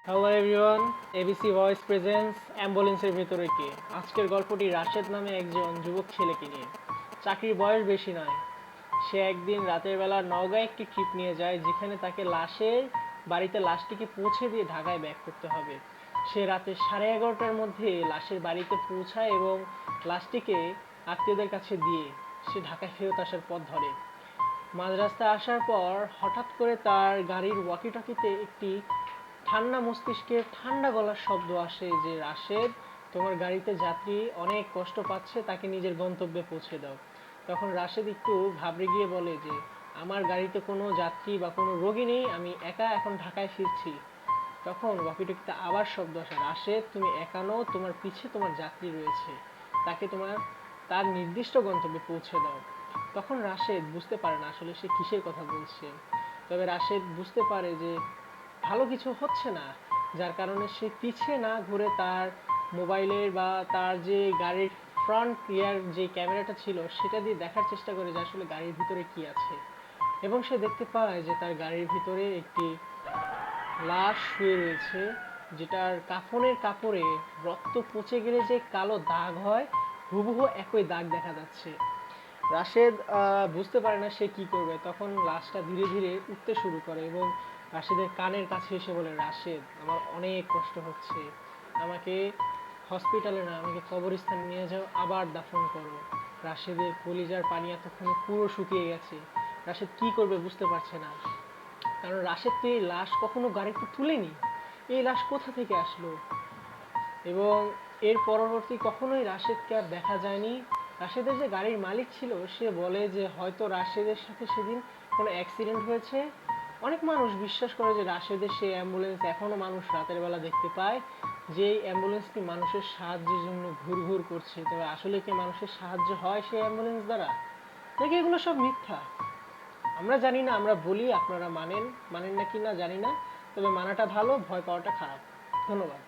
Hello everyone, ABC voice presence অ্যাম্বুলেন্সের ভেতরে কে। আজকের গল্পটি রাশেদ নামে একজন যুবক ছেলেকে নিয়ে। চাকরির বয়স বেশি নয়। সে একদিন রাতের বেলা নওগাঁয় একটি ট্রিপ নিয়ে যায়, যেখানে তাকে বাড়িতে লাশটিকে পৌঁছে দিয়ে ঢাকায় ব্যাক করতে হবে। সে রাতে 11:30টার মধ্যে লাশের বাড়িতে পৌঁছায় এবং লাশটিকে আত্মীয়দের কাছে দিয়ে সে ঢাকায় ফেরত আসার পথ ধরে। মাঝ রাস্তায় আসার পর হঠাৎ করে তার গাড়ির ওয়াকিটকিতে একটি ঠান্ডা মস্তিষ্কে ঠান্ডা গলার শব্দ আসে যে, রাশেদ, তোমার গাড়িতে যাত্রী অনেক কষ্ট পাচ্ছে, তাকে নিজের গন্তব্যে পৌঁছে দাও। তখন রাশেদ একটু ঘাবড়ে গিয়ে বলে যে, আমার গাড়িতে কোনো যাত্রী বা কোনো রোগী নেই, আমি একা এখন ঢাকায় ফিরছি। তখন ওয়াকিটকিতে আবার শব্দ আসে, রাশেদ, তুমি একা নও, তোমার পিছে তোমার যাত্রী রয়েছে, তাকে তার নির্দিষ্ট গন্তব্যে পৌঁছে দাও। তখন রাশেদ বুঝতে পারে না আসলে সে কিসের কথা বলছে। তবে রাশেদ বুঝতে পারে যে ভালো কিছু হচ্ছে না, যার কারণে সে পিছে না ঘুরে তার মোবাইলের বা তার যে গাড়ির ফ্রন্ট রিয়ার যে ক্যামেরাটা ছিল সেটা দিয়ে দেখার চেষ্টা করে যে আসলে গাড়ির ভিতরে কি আছে। এবং সে দেখতে পায় যে তার গাড়ির ভিতরে একটি লাশ শুয়ে রয়েছে, যেটার কাফনের কাপড়ে রক্ত পচে গেলে যে কালো দাগ হয়, হুবহু একই দাগ দেখা যাচ্ছে। রাশেদ বুঝতে পারে না সে কি করবে। তখন লাশটা ধীরে ধীরে উঠতে শুরু করে এবং রাশেদের কানের কাছে এসে বলে, রাশেদ, আমার অনেক কষ্ট হচ্ছে, আমাকে হসপিটালে না, আমাকে কবরস্থানে নিয়ে যাও, আবার দাফন করো। রাশেদের কলিজার পানি এতক্ষণে পুরো শুকিয়ে গেছে। রাশেদ কি করবে বুঝতে পারছে না, কারণ রাশেদ তো এই লাশ কখনো গাড়িতে তুলেনি। এই লাশ কোথা থেকে আসলো? এবং এর পরবর্তী কখনোই রাশেদকে আর দেখা যায়নি। রাশেদের যে গাড়ির মালিক ছিল সে বলে যে হয়তো রাশেদের সাথে সেদিন কোনো অ্যাক্সিডেন্ট হয়েছে। অনেক মানুষ বিশ্বাস করে যে রাশেদের সেই অ্যাম্বুলেন্স এখনও মানুষ রাতের বেলা দেখতে পায়, যে এই অ্যাম্বুলেন্সটি মানুষের সাহায্যের জন্য ঘুরঘুর করছে। তবে আসলে কি মানুষের সাহায্য হয় সেই অ্যাম্বুলেন্স দ্বারা, নাকি এগুলো সব মিথ্যা? আমরা জানি না, আমরা বলি, আপনারা মানেন না কি না জানি না, তবে মানাটা ভালো, ভয় পাওয়াটা খারাপ। ধন্যবাদ।